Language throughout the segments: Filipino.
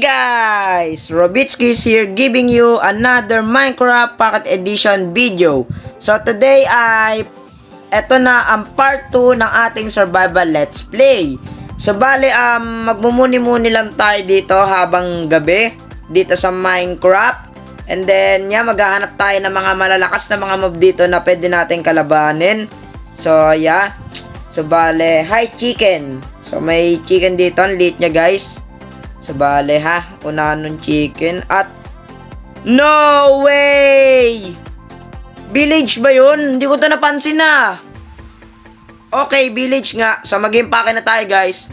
Guys! Robitskis here giving you another Minecraft Pocket Edition video. So today ay eto na ang part 2 ng ating survival let's play. So bali magmumuni-muni lang tayo dito habang gabi dito sa Minecraft. And then maghahanap tayo ng mga malalakas na mga mob dito na pwede natin kalabanin. So so bali, hi chicken. So may chicken dito, ang liit niya guys. So, bale unahan ng chicken at no way! Village ba yun? Hindi ko to napansin na. Okay, village nga. So, mag-impake na tayo guys.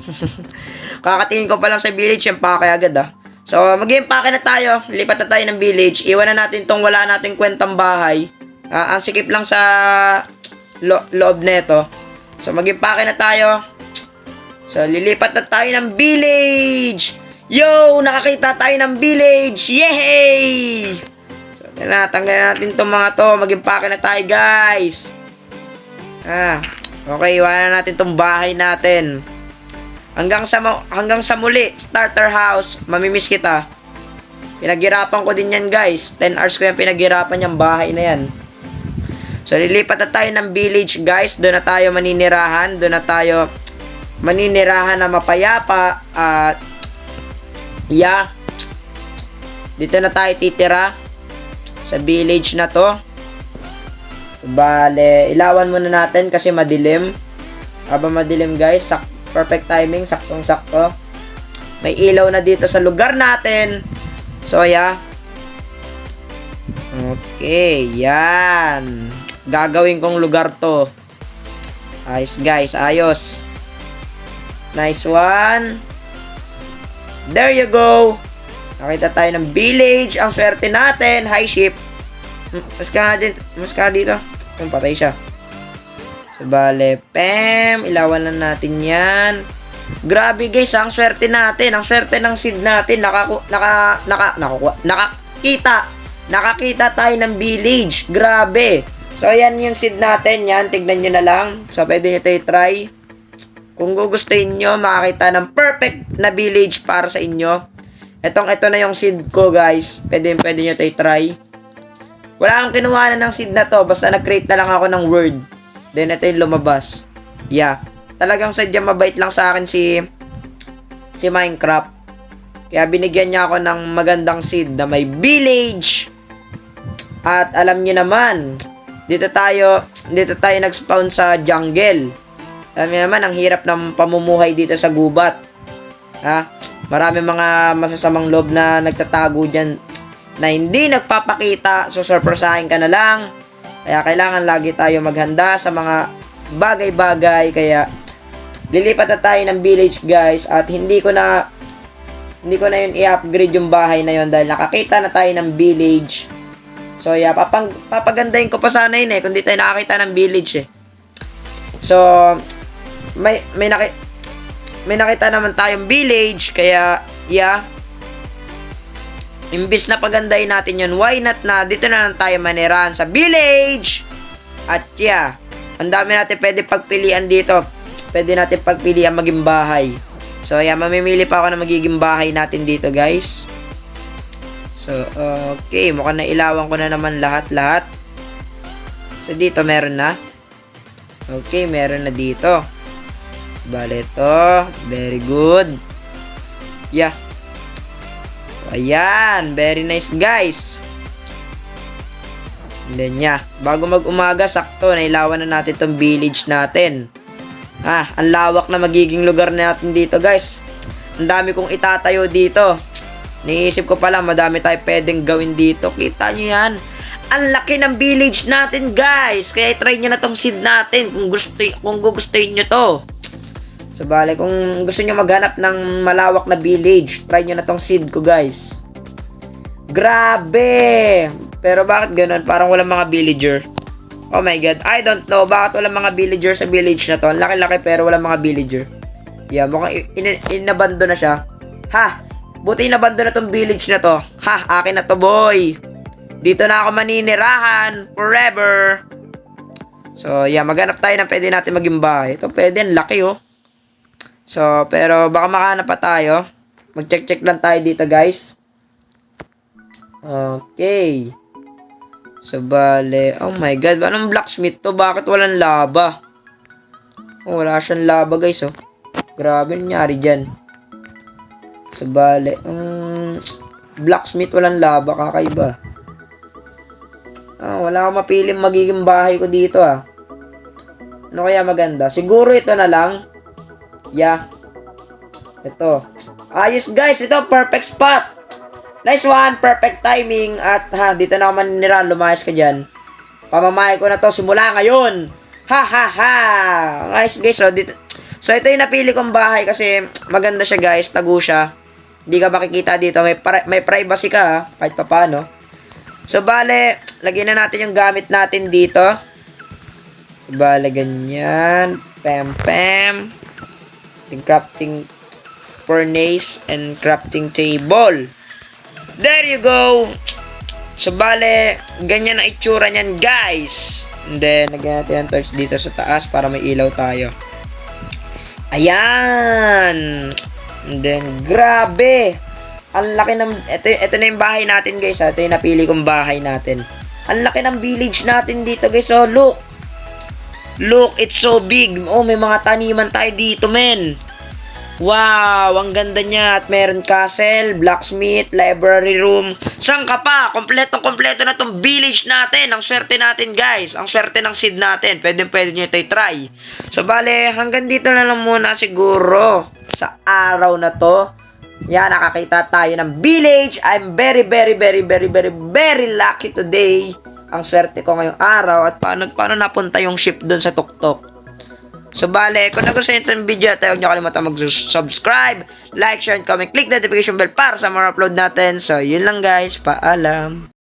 Kakatingin ko pa lang sa village, impake agad So, mag-impake na tayo. Lipat na tayo ng village. Iwan na natin tong wala nating kwentang bahay. Ang sikip lang sa loob neto. So, mag-impake na tayo. So, lilipat na tayo ng village! Yo! Nakakita tayo ng village! Yay! So, tanggalin natin itong mga to. Mag-impake na tayo, guys. Okay, iwanan natin itong bahay natin. Hanggang sa muli, starter house. Mamimiss kita. Pinaghirapan ko din yan, guys. 10 hours ko yan pinaghirapan yung bahay na yan. So, lilipat na tayo ng village, guys. Doon na tayo maninirahan. Doon na tayo maninirahan na mapayapa. At dito na tayo titira sa village na to. Bale, ilawan muna natin kasi madilim. Habang madilim guys, perfect timing, saktong sakto. May ilaw na dito sa lugar natin. So okay, yan. Gagawin kong lugar to. Ayos guys, ayos. Nice one. There you go. Nakita tayo ng village. Ang swerte natin. High ship. Mas ka dito. Patay siya. So, bale. Pem. Ilawan na natin yan. Grabe guys. Ang swerte natin. Ang swerte ng seed natin. Nakakita tayo ng village. Grabe. So, ayan yung seed natin. Yan. Tignan nyo na lang. So, pwede nyo tayo try. Kung gugustuhin nyo, makakita ng perfect na village para sa inyo. Ito na yung seed ko, guys. Pwede nyo tayo try. Wala akong kinuha na ng seed na to. Basta nag-create na lang ako ng word. Then, ito yung lumabas. Talagang sadyang mabait lang sa akin si Minecraft. Kaya binigyan niya ako ng magandang seed na may village. At alam nyo naman, dito tayo nag-spawn sa jungle. Alam niyo naman, ang hirap ng pamumuhay dito sa gubat. Marami mga masasamang loob na nagtatago dyan na hindi nagpapakita. So, surpresahin ka na lang. Kaya kailangan lagi tayo maghanda sa mga bagay-bagay. Kaya, lilipat na tayo ng village, guys. At hindi ko na yun i-upgrade yung bahay na yun dahil nakakita na tayo ng village. So, papagandahin ko pa sana yun kung di tayo nakakita ng village So, may nakita naman tayong village, kaya imbis na pagandahin natin yun, why not na dito na lang tayo manirahan sa village. At ang dami natin pwede pagpilian dito. Pwede natin pagpilian maging bahay. So mamimili pa ako na magiging bahay natin dito guys. So okay, mukhang nailawan ko na naman lahat. So dito meron na. Okay, meron na dito. Bale ito. Very good. Ayan. Very nice guys. And then bago mag-umaga, sakto, nailawan na natin itong village natin. Ang lawak na magiging lugar natin dito guys. Ang dami kong itatayo dito. Niisip ko pala, madami tayo pwedeng gawin dito. Kita nyo yan. Ang laki ng village natin guys. Kaya try nyo na tong seed natin kung gugustuhin nyo to. So bale, kung gusto nyo maghanap ng malawak na village, try nyo na tong seed ko guys. Grabe! Pero bakit ganun? Parang walang mga villager. Oh my god, I don't know. Bakit walang mga villager sa village na to? Ang laki-laki pero walang mga villager. Mukhang inabando na siya. Buti inabando na tong village na to. Akin na to boy. Dito na ako maninirahan forever. So maghanap tayo ng pwede natin maging bahay. Ito pwede, ang laki So, pero baka makahanap pa tayo. Mag-check lang tayo dito, guys. Okay. So, bale. Oh my God. Anong blacksmith to? Bakit walang laba? Oh, wala siyang laba, guys, oh. Grabe nangyari dyan. So, bale. Blacksmith walang laba. Kakaiba. Wala akong mapiling magiging bahay ko dito, ah. Ano kaya maganda? Siguro ito na lang. Yeah. Ito. Ayos, guys. Ito, perfect spot. Nice one, perfect timing. At dito na ako maninira, lumayas ka dyan. Pamamahay ko na to simula ngayon. Ha ha ha. Nice guys, so ito yung napili kong bahay kasi maganda siya guys, tago siya. Hindi ka makikita dito, may privacy ka ha, kahit papano. So bale, lagyan na natin yung gamit natin dito. Bale, ganyan. Pam. Yung crafting furnace and crafting table. There you go! So, bale, ganyan ang itsura niyan, guys. And then, lagyan natin ang torch dito sa taas para may ilaw tayo. Ayan! And then, grabe! Ang laki ng... Ito na yung bahay natin, guys. Ito yung napili kong bahay natin. Ang laki ng village natin dito, guys. Oh, look! Look, it's so big. Oh, may mga taniman tayo dito, men. Wow, ang ganda niya. At meron castle, blacksmith, library room. Saan ka pa? Kompleto na tong village natin. Ang swerte natin, guys. Ang swerte ng seed natin. Pwede nyo ito i-try. So, bale, hanggang dito na lang muna siguro. Sa araw na to. Yan, nakakita tayo ng village. I'm very lucky today. Ang swerte ko ngayong araw. At paano napunta yung ship dun sa tuktok. So, bale, kung nagustuhan nyo itong video, huwag nyo kalimutan mag-subscribe, like, share, and comment, click the notification bell para sa mga upload natin. So, yun lang guys. Paalam.